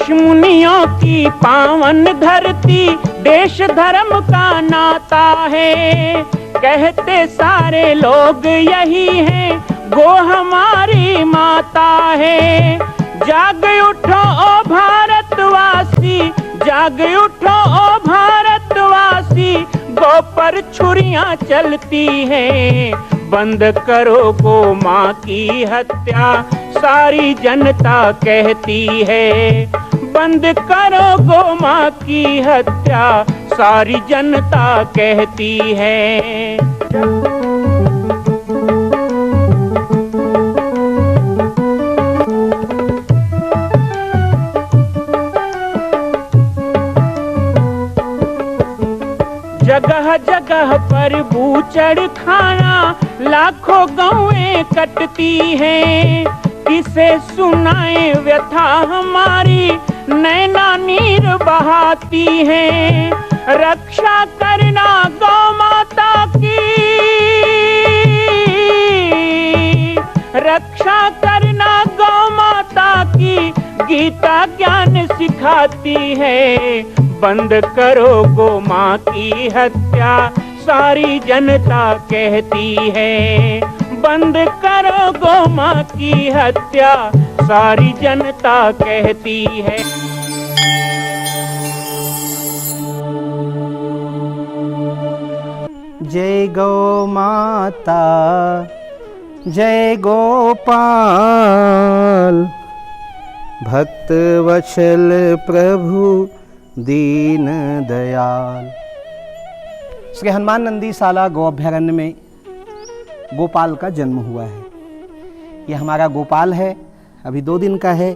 ऋषि मुनियों की पावन धरती, देश धर्म का नाता है। कहते सारे लोग यही हैं, गो हमारी माता है। जाग उठो ओ भारतवासी, जाग उठो ओ भारतवासी, गो पर छुरियां चलती हैं। बंद करो गो माँ की हत्या, सारी जनता कहती है। बंद करो गो माँ की हत्या, सारी जनता कहती है। जगह जगह पर बूचड़ खाना, लाखों गौएं कटती हैं। किसे सुनाए व्यथा हमारी, नैना नीर बहाती हैं। रक्षा करना गौ माता की, रक्षा करना गौ माता की, गीता ज्ञान सिखाती है। बंद करो गो माँ की हत्या, सारी जनता कहती है। बंद करो गो माँ की हत्या, सारी जनता कहती है। जय गौ माता, जय गोपाल, भक्त वत्सल प्रभु दीन दयाल। श्री हनुमान नंदीशाला गौ अभ्यारण्य में गोपाल का जन्म हुआ है। यह हमारा गोपाल है, अभी 2 दिन का है।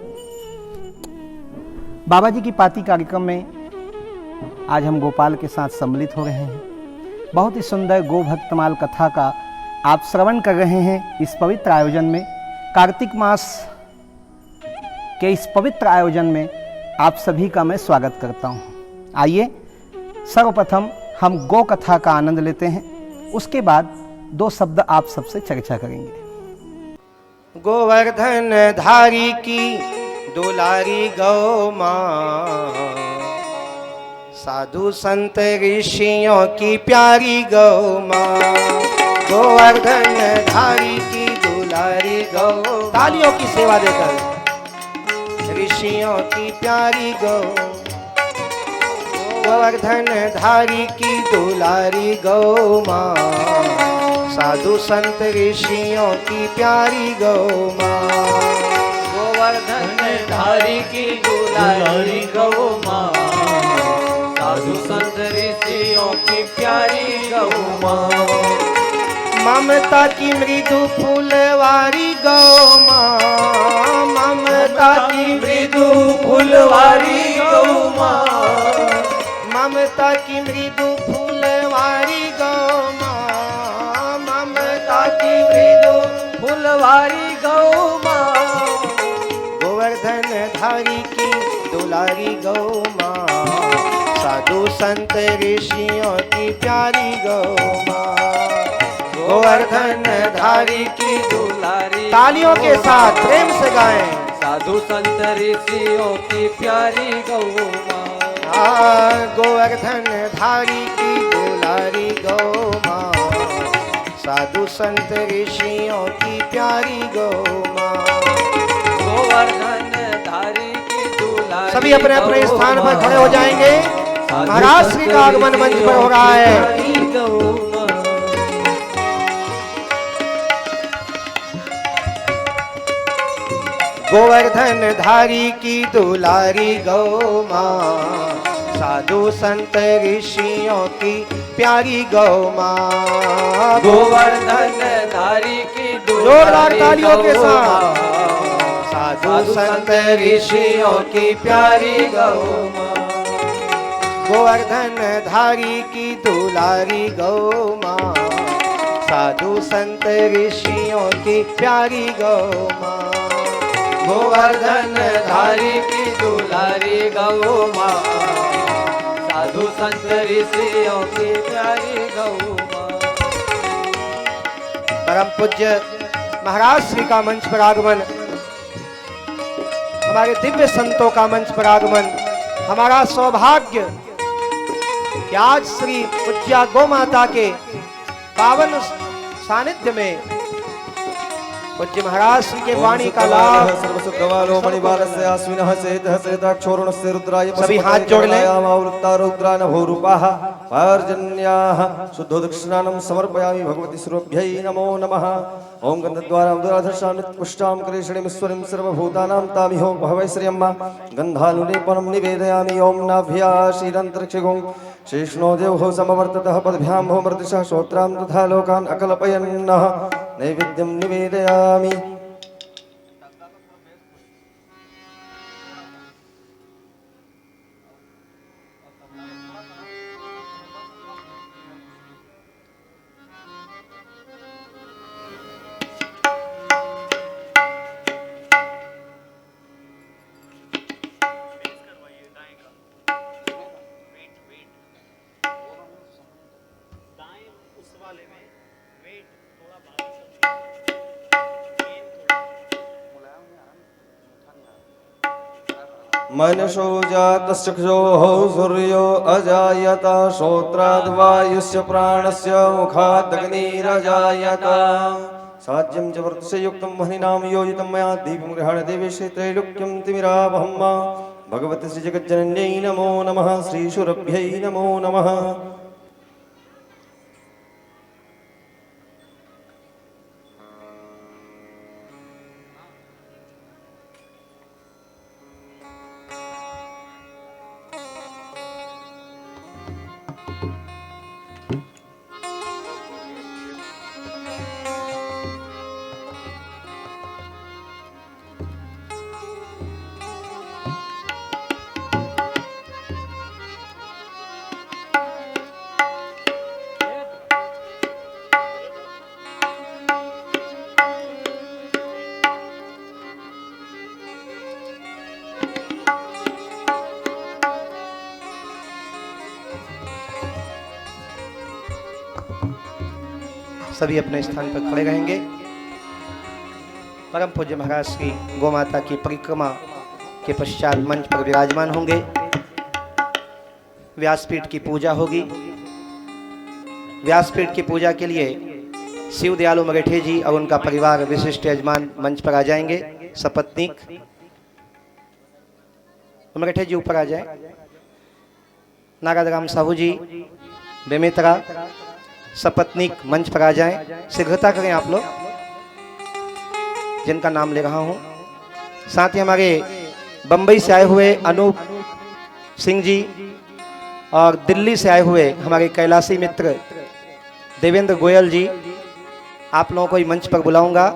बाबा जी की पाती कार्यक्रम में आज हम गोपाल के साथ सम्मिलित हो रहे हैं। बहुत ही सुंदर गो भक्तमाल कथा का आप श्रवण कर रहे हैं। इस पवित्र आयोजन में, कार्तिक मास के इस पवित्र आयोजन में आप सभी का मैं स्वागत करता हूं। आइए सर्वप्रथम हम गो कथा का आनंद लेते हैं, उसके बाद 2 शब्द आप सबसे चर्चा करेंगे। गोवर्धन धारी की दुलारी गौ माँ, साधु संत ऋषियों की प्यारी गौ माँ। गोवर्धन धारी की दुलारी गौ, तालियों की सेवा देकर, ऋषियों की प्यारी गौ। गोवर्धन धारी की दुलारी गौ माँ, साधु संत ऋषियों की प्यारी गौ माँ। गोवर्धन धारी की दुलारी गौ माँ, साधु संत ऋषियों की प्यारी गौ माँ। ममता की मृदु फूलवारी गौ माँ, ममता की मृदु फूलवारी गौ माँ, ममता की मृदु फूलवारी गौ माँ, ममता की मृदु फूलवारी गौ माँ। गोवर्धन धारी की दुलारी गौ माँ, साधु संत ऋषियों की प्यारी गौ माँ। गोवर्धन धारी की दुलारी, तालियों के साथ प्रेम से गाएं। साधु संत ऋषियों की प्यारी गौ माँ। गोवर्धन धारी की दुलारी गौ माँ, साधु संत ऋषियों की प्यारी गौ माँ। गोवर्धन धारी की दुलारी, सभी अपने अपने स्थान पर खड़े हो जाएंगे। महाराज श्री का आगमन मंच पर हो रहा है। गोवर्धन धारी की दुलारी गौ माँ, साधु संत ऋषियों की प्यारी गौ माँ। गोवर्धन धारी की जोरदार तालियों के साथ, साधु संत ऋषियों की प्यारी गौ माँ। गोवर्धन धारी की दुलारी गौ माँ, साधु संत ऋषियों की प्यारी गौ माँ। गोवर्धन धारी की दुलारी गौ माँ, साधु संत ऋषियों की प्यारी गौ माँ। परम पूज्य महाराज श्री का मंच पर आगमन। हमारे दिव्य संतों का मंच पर आगमन, हमारा सौभाग्य कि आज श्री पूज्या गौ माता के पावन सानिध्य में पूज्य महाराज श्री के वाणी का लाभ सर्वसुद्धवालो मणिबालस्य आश्विनः सेतः सेताक्षोरुणस्य रुद्राय सभी हाथ जोड़ लें। रुद्रान भूरूपाः पार्जन्याः शुद्धोदक्षिणानं समर्पयामि भगवती सर्वभ्यै नमो नमः। ओम गन्धद्वारां दुराधर्षामित्पुष्टां कृष्णीमीश्वरीं सर्वभूतानां तामिहो भवैश्रियम्मा गन्धानुलेपनं निवेदयामि। ओम नाभ्या श्रीरन्तरिक्षगुं शेषणो देवो समवर्ततः पद्भ्यां भो मृदिशः श्रोत्रां तथा लोकान् अकल्पयन्नः नैवेद्यं निवेदयामि। मनसो जातश्चक्षुः सूर्यो अजायत श्रोत्राद् वायुस्य प्राणस्य मुखात् अग्निरजायत साज्यं च वर्तस्य युक्तं वह्निनां योजितं मया दीपं गृहाण देवेशे त्रैलोक्यं तिमिरावहं भगवती श्रीजगज्जनन्यै नमो नमः। श्रीशुरभ्यै नमो नमः। सभी अपने स्थान पर खड़े रहेंगे। परम पूज्य महाराज श्री गौ माता की परिक्रमा के पश्चात मंच पर विराजमान होंगे। व्यासपीठ की पूजा होगी। व्यासपीठ की पूजा के लिए शिव दयालु मगेठे जी और उनका परिवार विशिष्ट यजमान मंच पर आ जाएंगे। सपत्नीक मगेठे जी ऊपर आ जाए। नागद राम साहू जी, बेमित्रा, सपत्नीक मंच पर आ जाएं। शीघ्रता करें आप लोग, जिनका नाम ले रहा हूं। साथ ही हमारे बंबई से आए हुए अनूप सिंह जी और दिल्ली से आए हुए हमारे कैलाशी मित्र देवेंद्र गोयल जी, आप लोगों को ही मंच पर बुलाऊंगा।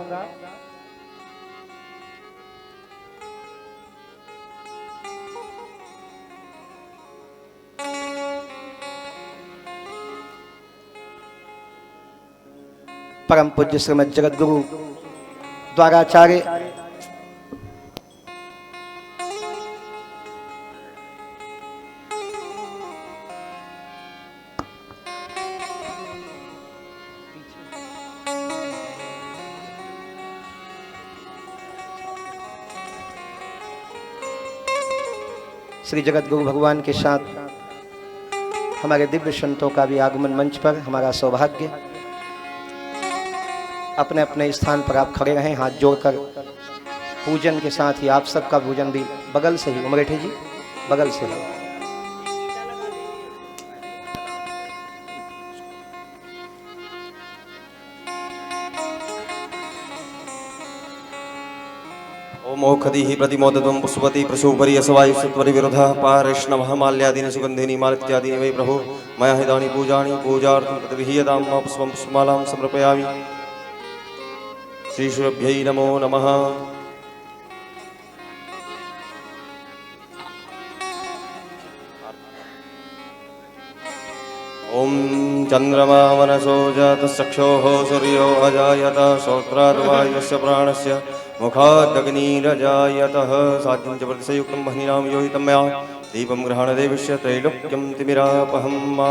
परम पूज्य श्रीमद जगत गुरु द्वाराचार्य श्री जगत गुरु भगवान के साथ हमारे दिव्य संतों का भी आगमन मंच पर हमारा सौभाग्य। अपने अपने स्थान पर आप खड़े रहें, हाथ जोड़कर पूजन के साथ ही आप सबका पूजन भी बगल से ही, उमरेठे जी बगल से ही। ओम औषधि प्रतिमोदत्वं पुष्पति प्रसूपरि असवायु सत्वरि विरुद्धः पारेष्णवः माल्यादीनि सुगन्धिनी मालित्यादीनि वै प्रभो मया हितानि पूजानि पूजार्थं तद्विहीयतां मा पुष्पं पुष्पमालां समर्पयामि। श्रीशुरभ्यै नमो नमः। ओम चंद्रमा मनसो जातश्चक्षुः सूर्यो अजायत श्रोत्राद् वायुस्य प्राणस्य मुखादग्निरजायतः साध्यं च प्रतिसयुक्तं वह्निनां योजितं मया दीपं गृहाण देवस्य त्रैलोक्यं तिमिरापहं मा।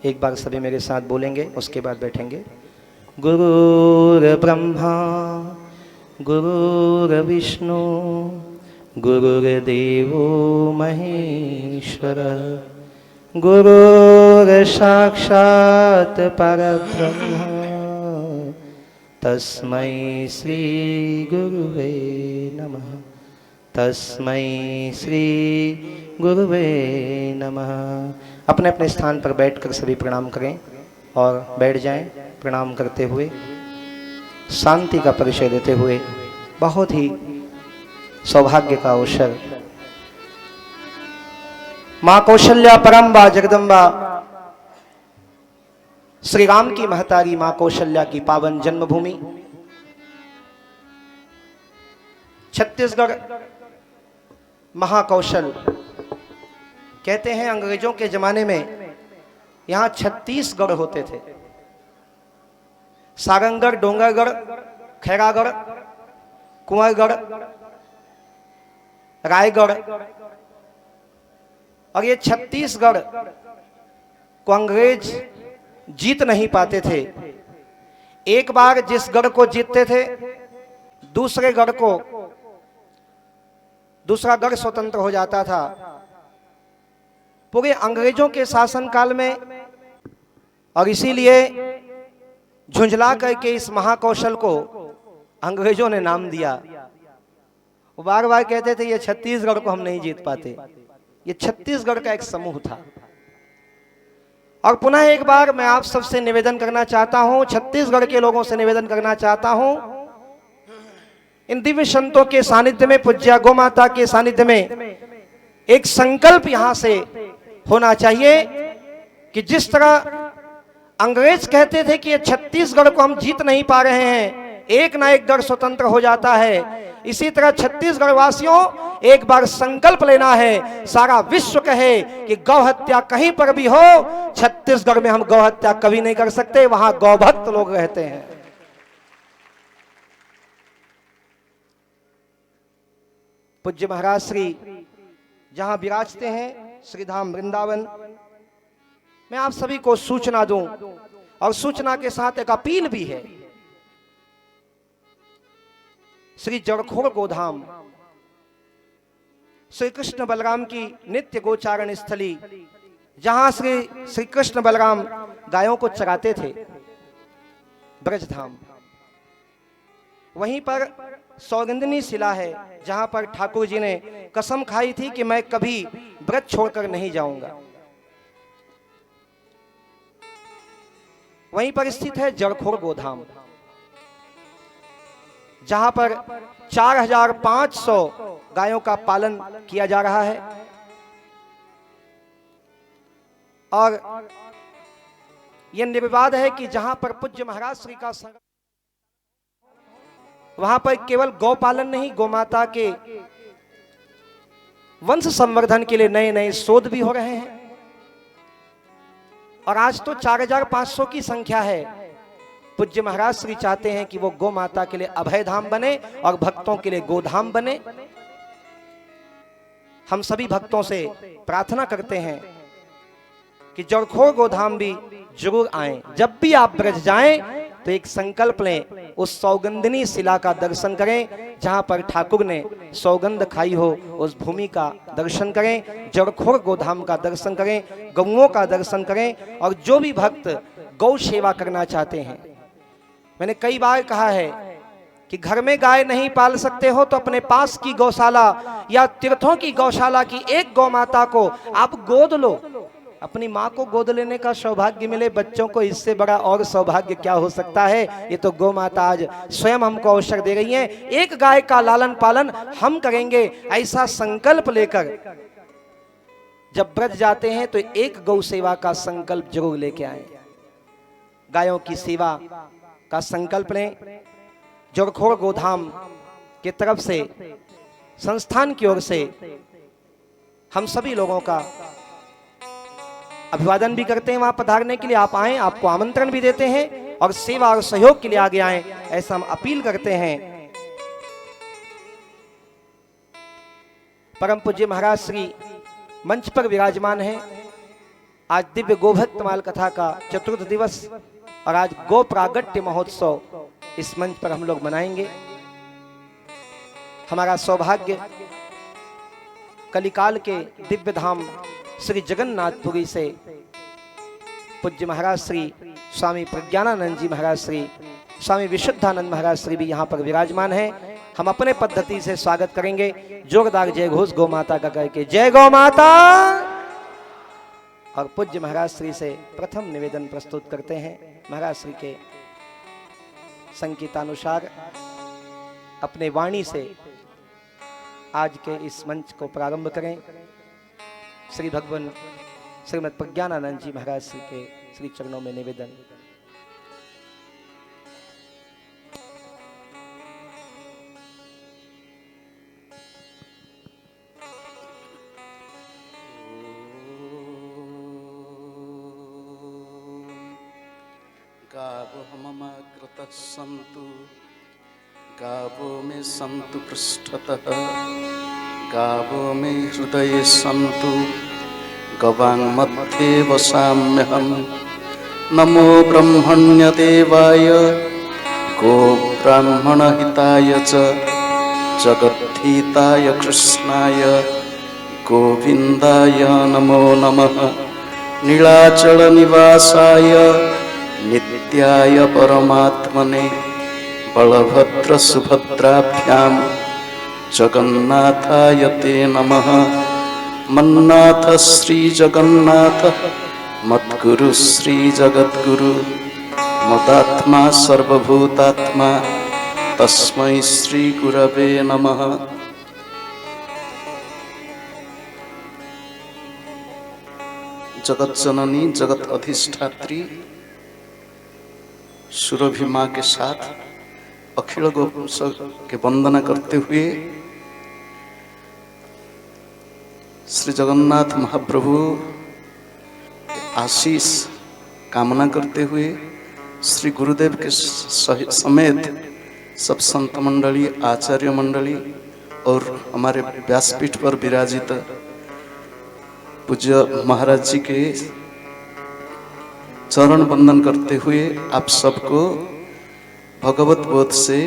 एक बार सभी मेरे साथ बोलेंगे, उसके बाद बैठेंगे। गुरुर्ब्रह्मा गुरुर्विष्णु गुरुर्देवो महेश्वर गुरुर्साक्षात् परब्रह्म तस्मै श्री गुरुवे नमः। तस्मै श्री गुरुवे नमः। अपने अपने स्थान पर बैठकर सभी प्रणाम करें और बैठ जाएं। प्रणाम करते हुए, शांति का परिचय देते हुए, बहुत ही सौभाग्य का अवसर, माँ कौशल्या परम्बा जगदम्बा श्री राम की महतारी माँ कौशल्या की पावन जन्मभूमि छत्तीसगढ़ महाकौशल। कहते हैं अंग्रेजों के जमाने में यहाँ 36 गढ़ होते थे। सारंगगढ़, डोंगरगढ़, खैरागढ़, कुंवरगढ़, रायगढ़, और ये 36 गढ़ को अंग्रेज जीत नहीं पाते थे। एक बार जिस गढ़ को जीतते थे, दूसरा गढ़ स्वतंत्र हो जाता था। पूरे अंग्रेजों के शासनकाल में, और इसीलिए झुंझला करके इस महाकौशल को अंग्रेजों ने नाम दिया। वो बार बार कहते थे ये छत्तीसगढ़ को हम नहीं जीत पाते। ये छत्तीसगढ़ का एक समूह था। और पुनः एक बार मैं आप सबसे निवेदन करना चाहता हूं, छत्तीसगढ़ के लोगों से निवेदन करना चाहता हूं, इन दिव्य संतों के सानिध्य में, पूज्य गौ माता के सानिध्य में एक संकल्प यहां से होना चाहिए कि जिस तरह अंग्रेज कहते थे कि ये छत्तीसगढ़ को हम जीत नहीं पा रहे हैं, एक ना एक गढ़ स्वतंत्र हो जाता है, इसी तरह छत्तीसगढ़ वासियों एक बार संकल्प लेना है। सारा विश्व कहे कि गौ हत्या कहीं पर भी हो, छत्तीसगढ़ में हम गौ हत्या कभी नहीं कर सकते, वहां गौभक्त लोग रहते हैं। पूज्य महाराज श्री जहां विराजते हैं, श्रीधाम वृंदावन, मैं आप सभी को सूचना दूं, और सूचना के साथ एक अपील भी है। श्री जड़खोर गोधाम, श्री कृष्ण बलराम की नित्य गोचारण स्थली, जहां श्री कृष्ण बलराम गायों को चराते थे, ब्रजधाम, वहीं पर सौगंधिनी शिला है, जहां पर ठाकुर जी ने कसम खाई थी कि मैं कभी ब्रज छोड़कर नहीं जाऊंगा। वहीं पर स्थित है जड़खोर गोधाम, जहां पर 4500 गायों का पालन किया जा रहा है। और यह निर्विवाद है कि जहां पर पूज्य महाराज श्री का संग, वहां पर केवल गौ पालन नहीं, गौ माता के वंश संवर्धन के लिए नए नए शोध भी हो रहे हैं। और आज तो 4500 की संख्या है। पूज्य महाराज श्री चाहते हैं कि वो गौ माता के लिए अभय धाम बने और भक्तों के लिए गोधाम बने। हम सभी भक्तों से प्रार्थना करते हैं कि जड़खोर गोधाम भी जरूर आएं। जब भी आप ब्रज जाएं तो एक संकल्प लें, उस सौगंधिनी शिला का दर्शन करें, जहां पर ठाकुर ने सौगंध खाई हो, उस भूमि का दर्शन करें, जड़खोर गोधाम का दर्शन करें, गौओं का दर्शन करें। और जो भी भक्त गौ सेवा करना चाहते हैं, मैंने कई बार कहा है कि घर में गाय नहीं पाल सकते हो तो अपने पास की गौशाला या तीर्थों की गौशाला की एक गौ माता को आप गोद लो। अपनी माँ को गोद लेने का सौभाग्य मिले, बच्चों को इससे बड़ा और सौभाग्य क्या हो सकता है। ये तो गौ माता आज स्वयं हमको अवसर दे रही हैं। एक गाय का लालन पालन हम करेंगे, ऐसा संकल्प लेकर जब ब्रज जाते हैं तो एक गौ सेवा का संकल्प जरूर लेके आए। गायों की सेवा का संकल्प लें। जड़खोर गोधाम की तरफ से, संस्थान की ओर से हम सभी लोगों का अभिवादन भी करते हैं। वहां पधारने के लिए आप आएं, आपको आमंत्रण भी देते हैं और सेवा और सहयोग के लिए आगे आएं, ऐसा हम अपील करते हैं। परम पूज्य महाराज श्री मंच पर विराजमान हैं। आज दिव्य गोभक्तमाल कथा का चतुर्थ दिवस और आज गो प्रागट्य महोत्सव इस मंच पर हम लोग मनाएंगे। हमारा सौभाग्य कलिकाल के दिव्य धाम श्री जगन्नाथपुरी से पूज्य महाराज श्री स्वामी प्रज्ञानानंद जी महाराज श्री स्वामी विशुद्धानंद महाराज श्री भी यहाँ पर विराजमान हैं। हम अपने पद्धति से स्वागत करेंगे। जोरदार जय घोष गौ माता का करके जय गौ माता। और पूज्य महाराज श्री से प्रथम निवेदन प्रस्तुत करते हैं। महाराज श्री के संकेतानुसार अपने वाणी से आज के इस मंच को प्रारंभ करें। श्री भगवान श्रीमद प्रज्ञानानंद जी महाराज श्री के श्री चरणों में निवेदन। गावो मम कृतः सन्तु, गावो मे सन्तु पृष्ठतः, गावो मे हृदये सन्तु, गवाङ्मध्ये वसाम्यहं। नमो ब्रह्मण्यदेवाय गो ब्राह्मणहिताय च जगद्धिताय कृष्णाय गोविन्दाय नमो नमः। नीलाचलनिवासाय नित्याय परमात्मने बलभद्र सुभद्राभ्यां जगन्नाथाय ते नमः। मन्नाथ श्री जगन्नाथ मद्गुरु श्री जगद्गुरु मदात्मा सर्वभूतात्मा तस्मै श्री गुरवे नमः। जगत जननी जगत अधिष्ठात्री सुरभि माँ के साथ अखिल गोवंश के वंदना करते हुए श्री जगन्नाथ महाप्रभु आशीष कामना करते हुए श्री गुरुदेव के समेत सब संत मंडली, आचार्य मंडली और हमारे व्यासपीठ पर विराजित पूज्य महाराज जी के चरण वंदन करते हुए आप सबको भगवत बोध से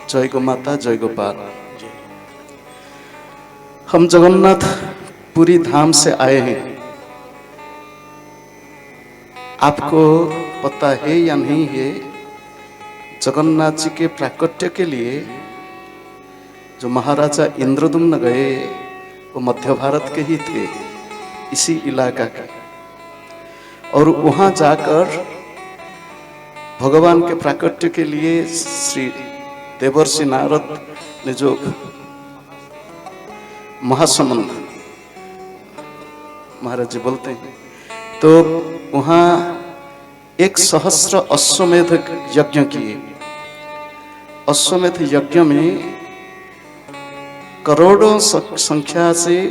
जय गो माता जय गोपाल। हम जगन्नाथ पुरी धाम से आए हैं। आपको पता है या नहीं है, जगन्नाथ जी के प्राकट्य के लिए जो महाराजा इंद्रदुम्न गए वो मध्य भारत के ही थे, इसी इलाका के। और वहां जाकर भगवान के प्राकट्य के लिए श्री देवर्षि नारद ने जो महासमंद महाराज जी बोलते हैं, तो वहां 1,000 अश्वमेध यज्ञ किए। अश्वमेध यज्ञ में करोड़ों संख्या से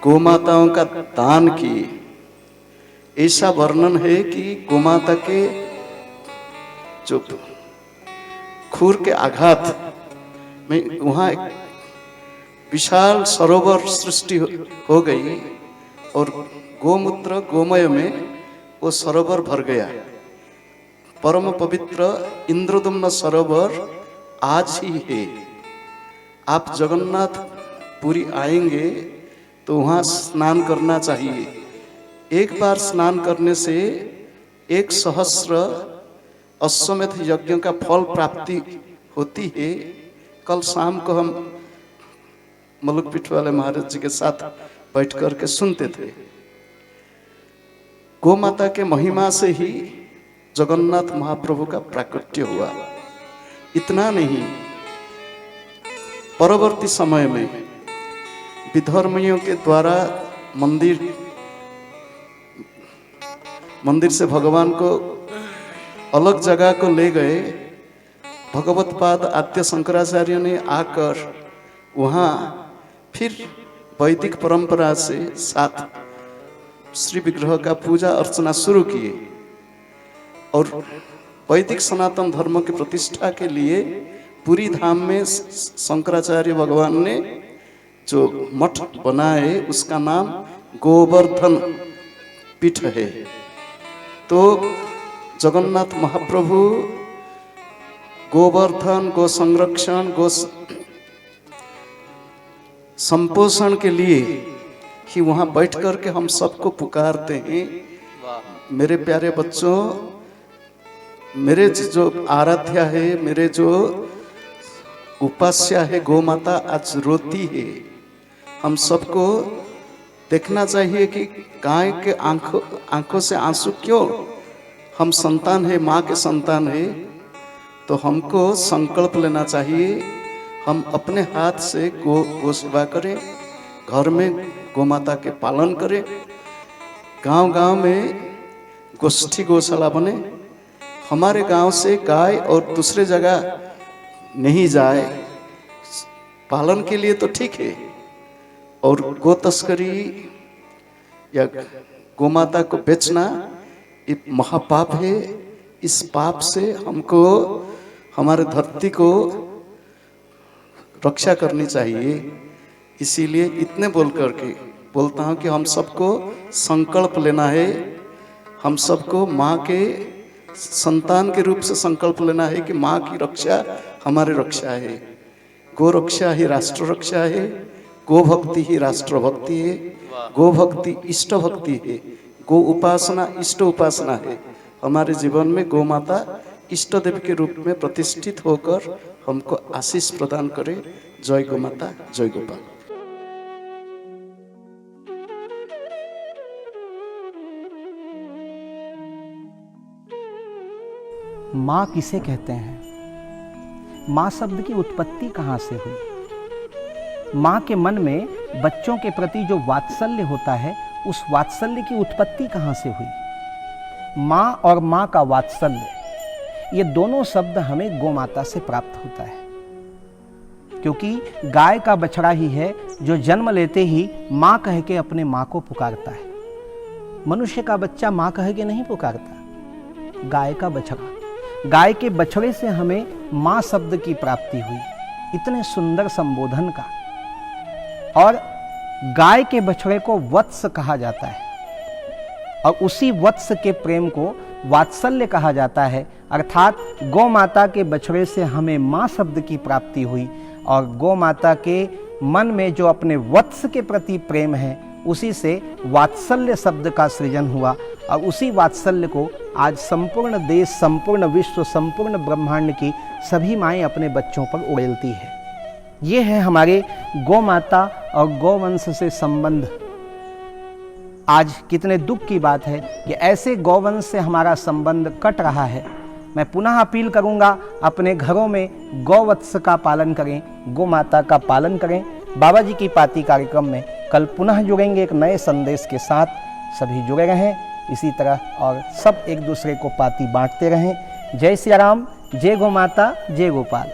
गोमाताओं का दान किए। ऐसा वर्णन है कि गोमाता के जो खूर के आघात में वहां एक विशाल सरोवर सृष्टि हो गई और गोमूत्र गोमय में वो सरोवर भर गया। परम पवित्र इंद्रदुम्न सरोवर आज ही है। आप जगन्नाथ पुरी आएंगे तो वहां स्नान करना चाहिए। एक बार स्नान करने से 1,000 अश्वमेध यज्ञ का फल प्राप्ति होती है। कल शाम को हम मलुकपीठ वाले महाराज जी के साथ बैठ कर के सुनते थे। गौ माता के महिमा से ही जगन्नाथ महाप्रभु का प्राकट्य हुआ। इतना नहीं, परवर्ती समय में विधर्मियों के द्वारा मंदिर से भगवान को अलग जगह को ले गए। भगवतपाद आद्य शंकराचार्य ने आकर वहाँ फिर वैदिक परंपरा से साथ श्री विग्रह का पूजा अर्चना शुरू किए और वैदिक सनातन धर्म की प्रतिष्ठा के लिए पुरी धाम में शंकराचार्य भगवान ने जो मठ बनाए उसका नाम गोवर्धन पीठ है। तो जगन्नाथ महाप्रभु गोवर्धन, गो संरक्षण, गो संपोषण के लिए ही वहाँ बैठ कर के हम सबको पुकारते हैं। मेरे प्यारे बच्चों, मेरे जो आराध्या है, मेरे जो उपास्या है गौ माता आज रोती है। हम सबको देखना चाहिए कि गाय के आंखों से आंसू क्यों? हम संतान है, माँ के संतान है, तो हमको संकल्प लेना चाहिए हम अपने हाथ से गो सेवा करें, घर में गौ माता के पालन करें, गांव-गांव में गोष्ठी गौशाला बने। हमारे गांव से गाय और दूसरे जगह नहीं जाए, पालन के लिए तो ठीक है, और गो तस्करी या गौ माता को बेचना एक महापाप है। इस पाप से हमको हमारे धरती को रक्षा करनी चाहिए। इसीलिए इतने बोल करके बोलता हूँ कि हम सबको संकल्प लेना है, हम सबको माँ के संतान के रूप से संकल्प लेना है कि माँ की रक्षा हमारी रक्षा है। गो रक्षा ही राष्ट्र रक्षा है, गो भक्ति ही राष्ट्र भक्ति है, गो भक्ति इष्ट भक्ति है, गो उपासना इष्ट उपासना है। हमारे जीवन में गौ माता इष्ट देव के रूप में प्रतिष्ठित होकर हमको आशीष प्रदान करे। जय गौ माता, जय गोपाल। माँ किसे कहते हैं? माँ शब्द की उत्पत्ति कहाँ से हुई? माँ के मन में बच्चों के प्रति जो वात्सल्य होता है, उस वात्सल्य की उत्पत्ति कहाँ से हुई? माँ और माँ का वात्सल्य, ये दोनों शब्द हमें गौ माता से प्राप्त होता है, क्योंकि गाय का बछड़ा ही है जो जन्म लेते ही माँ कह के अपने माँ को पुकारता है। मनुष्य का बच्चा माँ कह के नहीं पुकारता, गाय का बछड़ा, गाय के बछड़े से हमें माँ शब्द की प्राप्ति हुई, इतने सुंदर संबोधन का। और गाय के बछड़े को वत्स कहा जाता है, और उसी वत्स के प्रेम को वात्सल्य कहा जाता है। अर्थात गौ माता के बछड़े से हमें माँ शब्द की प्राप्ति हुई, और गौ माता के मन में जो अपने वत्स के प्रति प्रेम है, उसी से वात्सल्य शब्द का सृजन हुआ। और उसी वात्सल्य को आज संपूर्ण देश, संपूर्ण विश्व, संपूर्ण ब्रह्मांड की सभी माएँ अपने बच्चों पर उड़ेलती है। ये है हमारे गौ माता और गौवंश से संबंध। आज कितने दुख की बात है कि ऐसे गौवंश से हमारा संबंध कट रहा है। मैं पुनः अपील करूंगा, अपने घरों में गौवत्स का पालन करें, गौ माता का पालन करें। बाबा जी की पाती कार्यक्रम में कल पुनः जुड़ेंगे एक नए संदेश के साथ। सभी जुड़े रहें इसी तरह, और सब एक दूसरे को पाती बांटते रहें। जय सिया राम, जय गौ माता, जय गोपाल।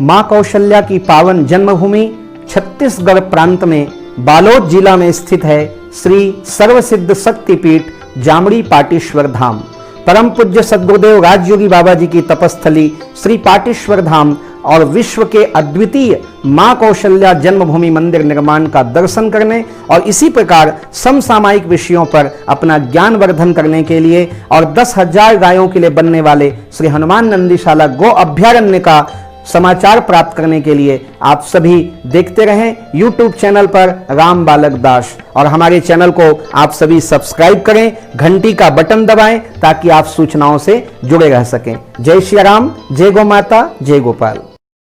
माँ कौशल्या की पावन जन्मभूमि छत्तीसगढ़ प्रांत में बालोद जिला में स्थित है श्री सर्वसिद्ध शक्तिपीठ जामड़ी पाटेश्वर धाम। परम पूज्य सद्गुरुदेव राजयोगी बाबा जी की तपस्थली श्री पाटेश्वर धाम और विश्व के अद्वितीय माँ कौशल्या जन्मभूमि मंदिर निर्माण का दर्शन करने और इसी प्रकार समसामयिक विषयों पर अपना ज्ञान वर्धन करने के लिए और 10,000 गायों के लिए बनने वाले श्री हनुमान नंदीशाला गो अभ्यारण्य का समाचार प्राप्त करने के लिए आप सभी देखते रहें YouTube चैनल पर राम बालक दास, और हमारे चैनल को आप सभी सब्सक्राइब करें, घंटी का बटन दबाएं ताकि आप सूचनाओं से जुड़े रह सकें। जय श्री राम, जय गौ माता, जय गोपाल।